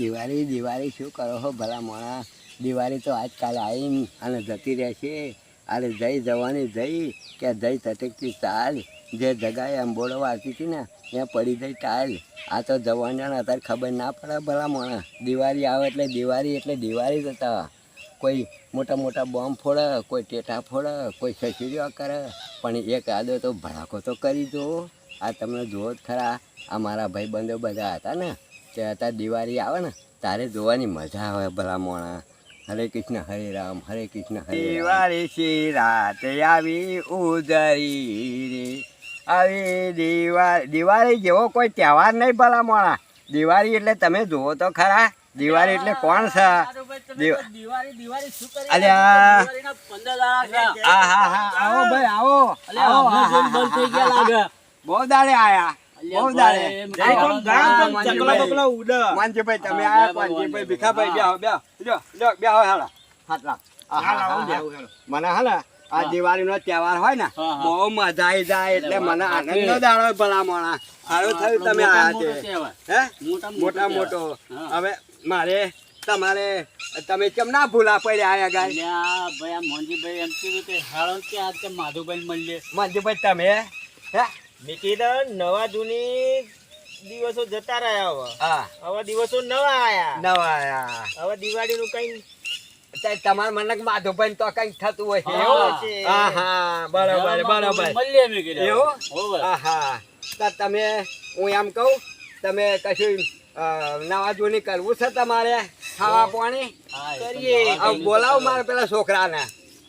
દિવાળી દિવાળી શું કરો હો ભલા મોણા? દિવાળી તો આજકાલ આવીને અને જતી રહેશે. અરે જઈ જવાની જઈ કે જઈ તટકતી ચાલ. જે જગાએ અંબોડો વાળતી હતી ને ત્યાં પડી જઈ ટાલ. આ તો જવાના અત્યારે ખબર ના પડે ભલા મોણા. દિવાળી આવે એટલે દિવાળી જ હતા. કોઈ મોટા મોટા બોમ્બ ફોડે, કોઈ ટેટા ફોડે, કોઈ સસુરીઓ કરે, પણ એક આદો તો ભડાકો તો કરી દો. આ તમે જુઓ જ ખરા, આ મારા ભાઈબંધો બધા હતા ને, તે અત્યારે દિવાળી આવે ને તારે જોવાની મજા આવે ભલા મોણા. હરે કૃષ્ણ હરે રામ, હરે કૃષ્ણ હરે દિવાળી શી રાત આવી ઉજળી રે, આવી દિવાળી જેવો કોઈ તહેવાર નહીં ભલા મોણા. દિવાળી એટલે તમે જુઓ તો ખરા, દિવાળી એટલે કોણ છે? અલ્યા આવો ભાઈ આવો. બહુ દાડે આયા, બહુ દાડે. માનજીભાઈ તમે આયા, માનજીભાઈ ભીખાભાઈ બેહો હાલા હાટલા. મને હા ને આ દિવાળી નો તહેવાર હોય ને બહુ મજા આવી જાય, એટલે મને આનંદ નો દાડો ભલા મોણા. સારું થયું તમે આયા છે, હે મોટા મોટો. હવે મારે તમારે તમે કેમ ના ભૂલા પડ્યા આયા ગાય? ભાઈ મોંજીભાઈ એમ કીધું કે હાલો કે આ કે માધુભાઈ મળીએ. માનજીભાઈ તમે હે નિકિતા નવા જૂની દિવસો જતા રહ્યા હવે. હા હવે દિવસો નવા આયા. હવે દિવાળી નું કઈ તમારા મને માધુભાઈ તો કઈ થતું હોય છે. એવું છે. હા હા બરાબર બરાબર. મળીએ મેં કીધું. એવું? હોવે. હા હા. તો તમે હું એમ કહું, તમે કશું નવા જૂની કરવું છે તમારે? ખાવા પાણી કરીએ. બોલાવો મારે પેલા છોકરાને,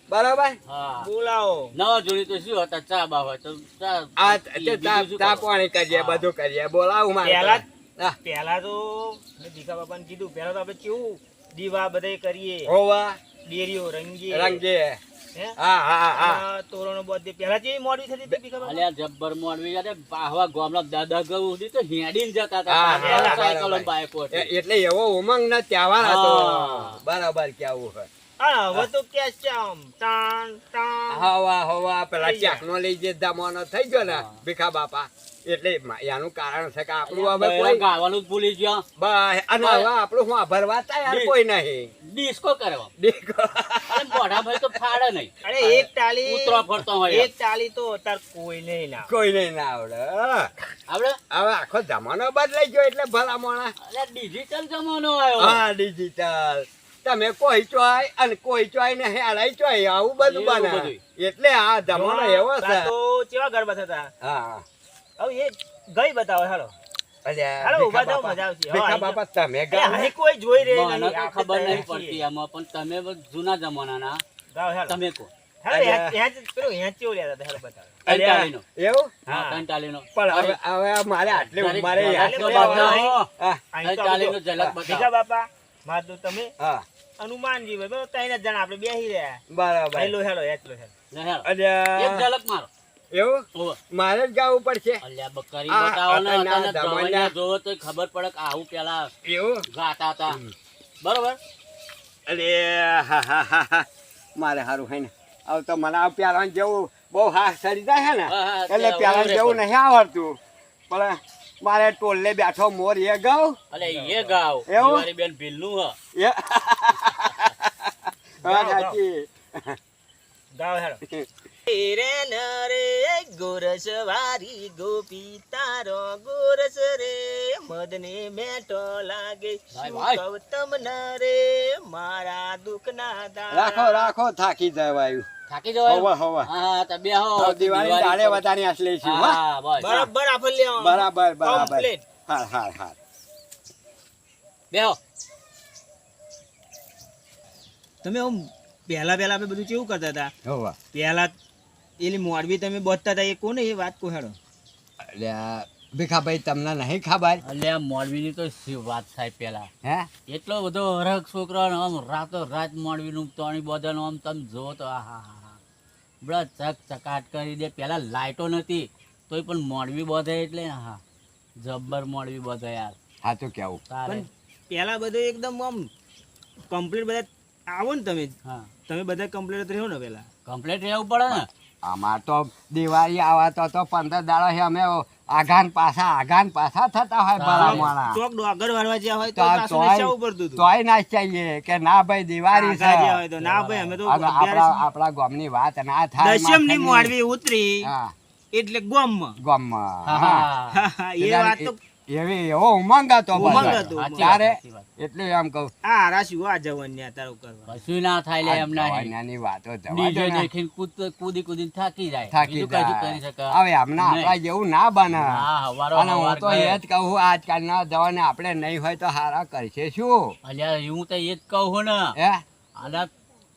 બરાબર? હા. બોલાવો. નવા જોડી તો શું હતા, ચા બા હોય તો ચા ચા પાણી કરીએ, બધું કરીએ. બોલાવું મારે પેલા તો મેં ભીખા બાપાને કીધું, પેલા તો આપણે કેવું દીવા બધે કરીએ, હોવા ડેરીઓ રંગીએ. હે? હા હા હા. તોરણો બધે પેલા જેવી મોડવી થતી હતી ભીખા બાપા. અલ્યા જબ્બર મોડવી જાય બાહવા ગામના દાદા ગયું સુધી તો હેડીને જતા હા, હતા હા, સાયકલો બરાબર. બાઈકો એટલે એવો ઉમંગ ના તહેવાર હતો. હા. બરાબર કેવું છે. હા, હવે તો કે છે આમ ટાણ ટાણ. હવા પેલા ટેકનોલોજી જમાનો થઈ ગયો ને ભીખા બાપા, એટલે એનું કારણ છે કે આપણું હવે કોઈ ગાવાનું જ ભૂલી ગયા. બસ, અને હવે આપણું હું ભરવા તૈયાર કોઈ નહીં. ડિસ્કો કરવા દેખો. મોઢા ભાઈ તો ફાડે નહીં. અરે એક ટાલી ઉતરો ફરતો હોય. એક ટાલી તો અત્યારે કોઈ નહીં ના. કોઈ નહીં ના આવડે. આપડે હવે આખો જમાનો બદલાઈ ગયો એટલે ભલા મોણા. અલ્યા ડિજિટલ જમાનો આવ્યો. હા ડિજિટલ. તમે કોઈ ચોય અને કોઈ ચોય ને હેરાઈ ચોય આવું બધું એવું બને. બધું. એટલે આ જમાનો એવો છે. તો કેવા ગરબા થતા. હા. હવે એ ગઈ બતાવો હાલો. અલ્યા, હાલો, ભીખા ઉભા થાઓ, બાપા. મજા આવશે. ભીખા હા, બાપા તમે એ ગાઓ. અહીં કોઈ જોઈ રહે મને નહીં. તો આપણે ખબર નહીં તૈયાર પડતી છીએ. આમાં, પણ તમે જૂના જમાનાના ગાઓ હાલો. તમે કહો. હાલો, પેલું હેંચી ઓલ્યા હતા, હાલો બતાવો. અલ્યા, કંટાળીનો. એવું? હા, કંટાળીનો. પણ હવે મારે આટલી તારી ઉંમરે તારી યાદ તો કરવા બતાવો. નહીં. હા, અહીં તો કંટાળીનો આપણે ઝલક ભીખા બતાવો. બાપા માધુ તમે હા, હનુમાનજી ભાઈ બરાબર, ત્રણ જ જણા આપણે બેસી રહ્યા. બરાબર. Hello hello hello hello. લે હેલો. એક અલ્યા, ઝલક મારો. એવું? ઓવે. મારે જ ગાવું પડશે. અલ્યા બકરી આ બતાવો ને, ના, તને જમાના. જવાનિયા જોવો તો ખબર પડે કે આવું પેલા એવું? ગાતા હતા. બરોબર. અરે હા હા હા હા. મારે સારું હોય ને, હવે તો મને આ પ્યારાને જેવું બહુ હાથ સડી જાય છે ને, હા, હા, એટલે તે પ્યારાને આવડે જેવું પણ. નહીં આવડતું. પણ મારે ટોલે બેઠો મોર એ ગાઉં. અલે એ ગાવ એવું? દિવાળી બેન ભીલનું હ. એ હા, સાચી. ગાઓ હેલો. રે નરે ગોરસવારી ગોપી તારો ગોરસ રે મદને મેઠો લાગે ભાઈ, શું ભાઈ. કહું તમને રે મારા દુઃખના રાખો દાડા. રાખો થાકી જવાયું. થાકી જવાય. હોવે હોવે. હા તો બેહો. હવે દિવાળી દાડે પર- વધારે આટલી છે. હા, હા બસ બરાબર આપણે લેવાનું. બરાબર બરાબર. Complete. હા હા હા. બેહો. તમે આમ પહેલા આપણે બધું કેવું કરતા હતા? હોવે. પહેલા એલી મોડવી તમે બોલતા હતા, એ કોને એ વાત કો હેડો. અલ્યા, ભીખાભાઈ તમને નહીં ખબર? અલ્યા મોડવીની તો શી વાત થાય પેલા. હે? એટલો બધો હરખ છોકરો આમ રાતો રાત મોડવીનું તણી બદન આમ તમે જો તો આહા બડા ચક ચકાટ કરી દે. પેલા લાઈટો નથી તોય પણ મોડવી બધે એટલે હા જબ્બર મોડવી બધે યાર. સાચું કેવું. તારે પણ પહેલા બધું એકદમ આમ કમ્પ્લીટ બધા આવો ને તમે હા તમે બધા કમ્પ્લીટ રહ્યો ને પેલા. કમ્પ્લેટ રહેવું પડે ને. અમાર તો દિવાળી આવે તો 15 દાડા છે અમે આઘાન પાછા થતા હોય ભલા મોણા. ચોક ડોગર વાળવા જ્યાં હોય તો તો પાછું તોય- નચાવવું પડતું હતું. તોય ના ચાહીએ કે ના ભાઈ દિવાળી છે. આગા જ્યાં હોય તો ના ભાઈ અમે તો અને આપણા ગામની વાત ના થાય દશમની માથાની. મોડવી ઉતરી હા, એટલે ગોમમાં. ગામમાં. હા, હા. હા. એ વાત તો એવો ઉમંગ હતો ઉમંગ બધો. હતો. સાચી વાત, તારે સાચી વાત. એટલે એમ કહું આ રાશિ આ જવાની આ તારું કરવા. કશું ના થાય લે એમ નહીં. જવાનાની વાતો જવા ડીજે દો ને. દેખીને કૂદી કૂદીને થાકી જાય. થાકી બીજું કશું કરી જાય. શકે? હવે હમણાં નહીં. આપણા જેવું ના બને. હા, હવારો અને હું હવાર તો ગયે. એ જ કહું આજકાલના જવાને આપણે નહીં હોય તો હારા કરશે શું અલ્યા હું તો એ જ કહું ને હે અલ્યા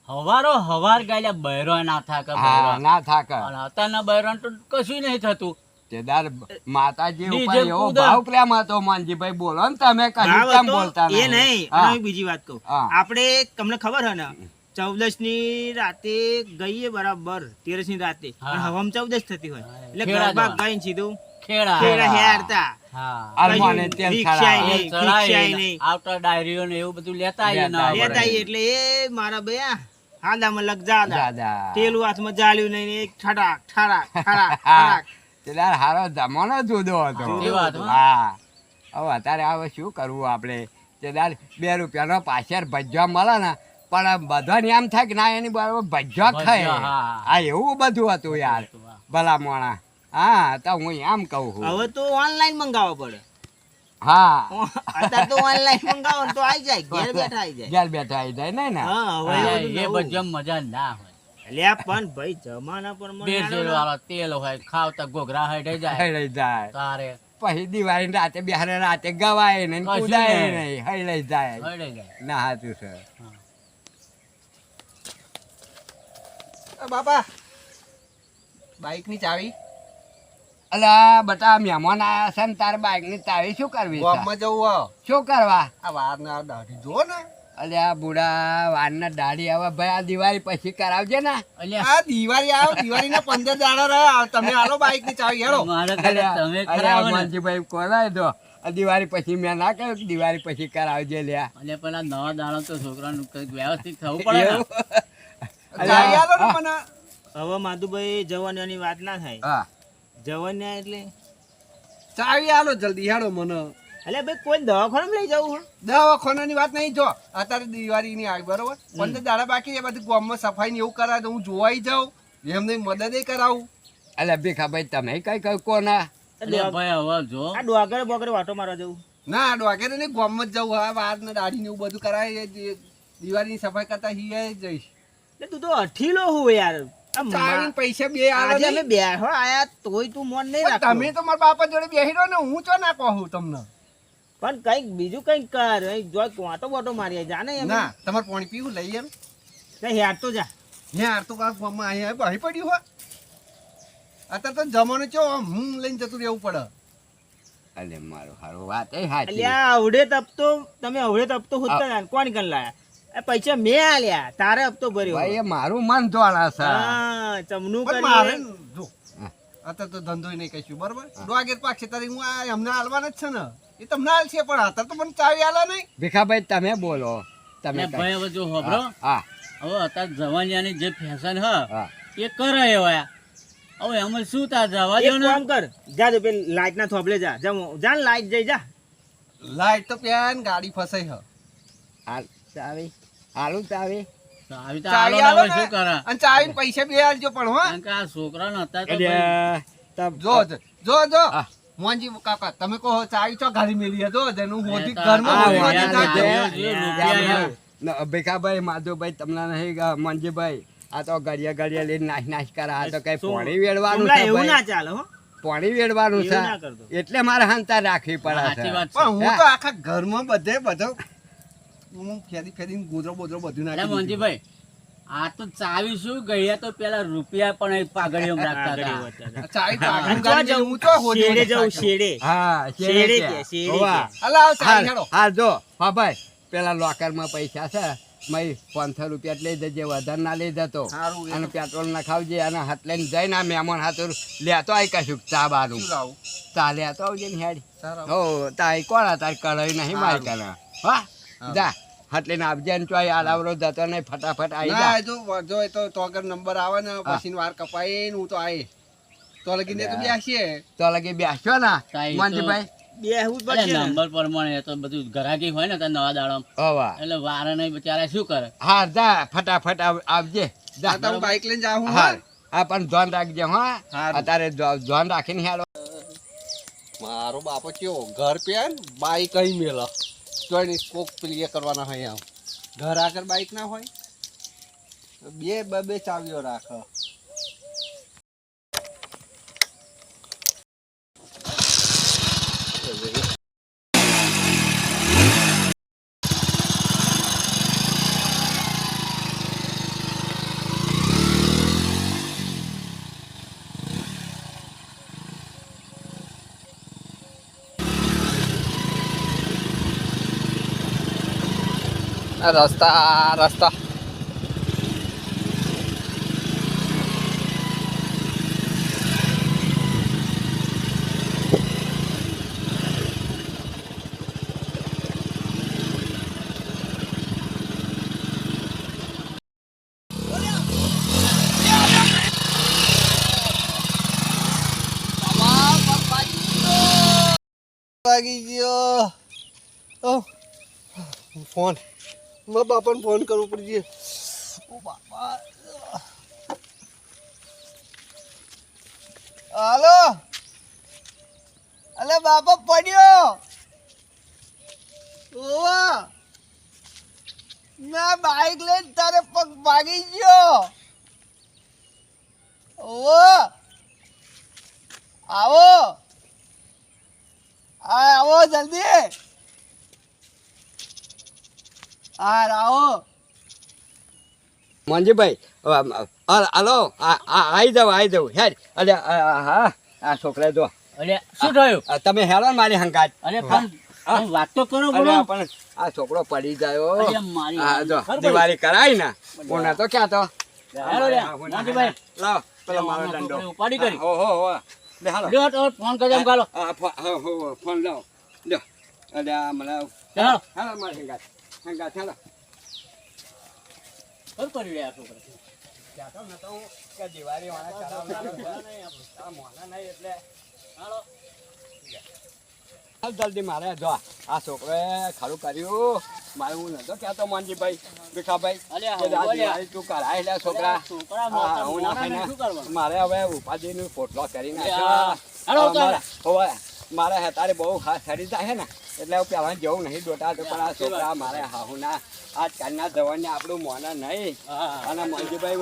હવારો હવાર ગાયલા બૈરો ના થાકે હા બૈરો. ના થાક અને અત્યારના બૈરોને તો કશું નહીં થતું. તેદાર માતાજી ડીજે ઉપર એવો કૂદે. ભાવ પ્રેમ હતો માનજીભાઈ બોલો ને તમે કશું ભાવ કેમ હતો, બોલતા એ નહીં. હા. અને બીજી વાત કહું. હા. આપણે તમને ખબર હે ને 14 ની રાતે ગઈએ બરાબર 13 ની રાતે હા. અને હવામાં 14 થતી હોય હા. એટલે ખેડા ગરબા જવાનું. ગાઈને સીધું ખેડા ખેડા હેરતા. હા આલમાને કશું તેલ રિક્ષા ચડાવે. નહીં, એ ચડાઈ રિક્ષાય ને નહીં. આવતા ડાયરીઓ ને એવું બધું લેતા આવીએ ને લેતા લેતા આવીએ એટલે એ મારા ભયા હાદામાં લગ જાદા દાદા તેલું હાથમાં જાલ્યું નહીં ને એક ઠડાક ઠડાક ઠડાક ઠડાક. તેદાર હારો જમાનો જુદો હતો જુદો હતો. હા હવે અત્યારે હવે શું કરવું આપણે તેદાર 2 રૂપિયાનો પાછળ ભજવા મળે ને પણ બધાને એમ થાય કે ના એની બરાબર ભજવા ખાય ભજવા, હા. હા એવું બધું હતું યાર ભલા મોણા હા તો હું એમ કહું છું હવે તો ઓનલાઈન મંગાવવા પડે. હા અત્યારે તો ઓનલાઈન મંગાવો ને તો આવી જાય ઘેર બેઠા આવી જાય. ઘેર બેઠા આવી જાય નહીં ને હા હવે અલ્યા, એવું એ નવું. બધું મજા ના હોય. અલ્યા પણ ભાઈ જમાના પર મને બેસેલ હાલો વાળો તેલ હોય ખાવતા ઘોઘરા હટે જાય હઈ લઈ જાય તારે પછી દિવાળી રાતે બિહારે રાતે ગવાય નહીં કશું કુદાય નહીં. નહીં હઈ લઈ જાય હટે જાય. ના હાચું છે બાપા બાઈક ની ચાવી અલા બટા મહેમાન આયા છે ને તારે બાઈક ની તાવી શું કરવી છે? ગામમાં જવું હો. શું કરવા આ વાર ને આ દાઢી જો ને અલ્યા બુડા વારના દાઢી હવે ભાઈ આ દિવાળી પછી કરાવજે ને અલ્યા, આ દિવાળી આવ દિવાળી ના 15 દાડા રહ્યા તમે આલો બાઈક ની ચાવી હેડો મારે ઘરે તમે અલ્યા ખરા ને. માનજીભાઈ કોલાય દો આ દિવાળી પછી મેં ના કહ્યું કે દિવાળી પછી કરાવજે લ્યા અલ્યા પેલા નવા દાણા તો છોકરાનું કંઈક વ્યવસ્થિત થવું પડે ને. ચાવી આલો ને મને હવે માધુભાઈ જવાનીની વાત ના થાય. હા જવાનિયા એટલે ચાવી આલો જલ્દી હેડો મને અલ્યા ભાઈ કોઈ દવાખાનામાં લઈ જવું હે? દવાખાનાની વાત નહીં જો અત્યારે દિવાળી ની આવી બરોબર 15 દાડા બાકી છે બધી ગામમાં સફાઈ ને એવું કરાવે તો હું જોવાઈ જાઉં એમને મદદ કરાવું અલ્યા ભીખાભાઈ તમે કઈ કઈ કોના અલ્યા ભાઈ હવે જો આ ડોગર બોગર વાટો મારવા જવું. ના ડોગેરે ને ગામમાં જ જવું હા વાર ને દાઢી ને એવું બધું કરાય દિવાળી ની સફાઈ કરતા હિયા જઈશ એટલે તું તો અઠીલો હું યાર. આ ચાવી મા- પૈસા બે આલો આજે અમે નહીં. બેઠો આયા તોય તું મન નહીં પણ રાખતો. તમે તો મારા બાપા જોડે બેહી રહ્યો ને હું ચો ના કહું તમને પણ કઈક બીજું કઈક કર જો વાટો બોટો મારી જાને એમ ના તમારે પાણી પીવું લઈ એમ હેર તો જા. યાર તો કાંક ગામમાં અહીંયા બહાર પડ્યું હોય અત્યારે તો જમાનો ચો હું લઈને જતું રહેવું પડે અલે મારું હારું વાત એ હાચી અલ્યા આવડે તપતો તમે આવડે તપતો હોતા કોણ કન લાયા? એ પૈસા મેં આલ્યા તારે હપ્તો ભર્યો. ભાઈ એ મારું મન ધોળા છે હા ચમનું પણ મારે કરી. ને જો અત્યારે તો ધંધો નહીં કહીશું બરોબર ડોગેર પાક છે તારી હું આ એમને હાલવાના જ છે ને એ તમને હાલ છે પણ અત્યારે તો મને ચાવી હાલે નહીં ભીખાભાઈ તમે બોલો તમે અલ્યા ભાઈ હવે જો હોભળો હા હવે અત્યારે જવાનિયાની જે ફેશન હ હા એ કરે એવા હવે એમાં શું તા જવા એક દો ને. કામ કર જા તો પેલ લાઈટ ના થોભલે જા જા જા ને લાઈટ જઈ જા. લાઈટ તો પેન ગાડી ફસાઈ હ હાલ ચાવી હાલું ચાવી આવી તો ચાવી આલો હાલો ને હવે શું કરે? ને અને ચાવીને પૈસા બે આલજો પણ હો કારણ કે આ છોકરાને અત્યારે તો ભાઈ જો જો જો હા. મોહનજી કાકા તમે કહો ચાવી ચો ઘરે મેલી હતો જેનું હોદી આ ઘરમાં આ હોદી યાર નાખી આ નાખજો. જો રૂપિયા ના, ભીખાભાઈ માધુભાઈ તમને નહીં મંજીભાઈ આ તો ઘડિયા ઘડિયા લઈને નાશ નાશ કરે આ તો કઈ શું? પાણી વેડવાનું સુમલા છે એવું ના ભાઈ. ચાલે હો. પાણી વેડવાનું એવું ના છે કરતો. એટલે મારે હંતા રાખવી પડે સાચી છે વાત છે. પણ હું તો આખા ઘરમાં બધો હું ફેરી ફેરીને ગોદરો બોદરો બધું અરે નાખી દીધું. મોહનજીભાઈ આ તો ચાવી શું ગયા તો પેલા રૂપિયા પણ એ પાઘડીઓમાં રાખતા આગળ હતા. વધતા હતા. આ ચાવી તો અને આગળ જો ગાડી જવું, હું તો હોદી શેડે હોદી જવું નાખ્યો. શેડે. હા શેડે કે. કે, શેડે હોવા. કે. અલા આવ ચાવી હાલ હેડો હાલ જો હા ભાઈ પેલા લોકરમાં પૈસા છે મય 500 રૂપિયા લઈ જજે વધારે ના લઈ જતો સારું, એ અને તો- પેટ્રોલ નખાવજે અને હાથ લઈને જઈને આ મહેમાન હાથું લેતો આય કશું ચા બારું શું લાવું ચા લેતો આવજે ને હેડ સારું હો તારી કોણ તારી કરાઈ નહીં મારી કરા હા જા હટલીને આપજે ને ચોય આલાવરો જતો નહીં ફટાફટ આવી ના જા એ તો જો એ તો આગળ નંબર આવે ને પછી વાર કપાઈ ને હું તો આય તો લગીને તો બેસીએ તો લગી બેસજો ને કાંઈ તો- મોનજીભાઈ બેહવું જ અરે પડશે ને. નંબર પ્રમાણે એ તો બધું ઘરાકી હોય ને ત્યાં નવા દાડો હોવા એટલે વારે નહીં બચારા શું કરે હા જા ફટાફટ આવજે જા આ તો હું બાઈક લઈને જાઉં હા હા પણ ધ્યાન રાખજે હા હારું. અત્યારે ધ્યાન રાખીને હેલો મારો બાપો કેવો ઘર પેન બાઈક અહીં મેલા જોઈને સ્કોપ પ્લે કરવાના હોય આમ ઘર આગળ બાઈક ના હોય બે ચાવીઓ રાખો રસ્તા વાગી ગયો ફોન મારા બાપાને ફોન કરવો પડશે ઓ બાપા હાલો અલે બાપા પડ્યો ઓવા ના બાઈક લઈને તારે પગ ભાગી ગયો ઓ આવો હા આવો જલ્દી હા આવો મોનજીભાઈ હલો આવી જાવ હેડ અરે હા આ છોકરા જો અરે શું થયું તમે હેલો ને મારી હંકાત અરે પણ તમે વાત તો કરો બોલો અરે પણ આ છોકરો પડી ગયો અરે મારી હા જો ખબર પડી. દિવાળી કરાય ને કોને તો ક્યાં તો હેલો રે, મોનજીભાઈ. લાવ પેલો મારો આમાં દંડો છોકરી ઉપાડી કરી. હો લે હાલો લ્યો તો ફોન કરજો એમ કાલો ફોન લાવ લ્યો અરે આ મને ચાલો હેલો મારી હંકાત હેલો ખબર પડી રહ્યા છોકરા ક્યાં તો નતો હું કે દિવાળી વાળા કરાવનારો છે. આ મોના નહીં એટલે હાલો હાલ જલ્દી મારે જો આ છોકરોએ ખરું કર્યું મારે હું નતો કહેતો મોનજીભાઈ ભીખાભાઈ અલ્યા, કે આ અલ્યા. દિવાળી તું કરાય લે છોકરા છોકરા હા, હું ના મોના ખાઈને શું કરવાનું? મારે હવે ઉપાધિનું પોટલો કરી અલ્યા, હાલો તો નાખ્યો મારે તારે બહુ ખાસ ખરી જાય ને એટલે હું પહેલા જવું નહીં દોટા તો પણ આ છોકરા મારે હાહુના આજકાલના જવાનને આપણું મોના નહીં હા અને મોનજીભાઈ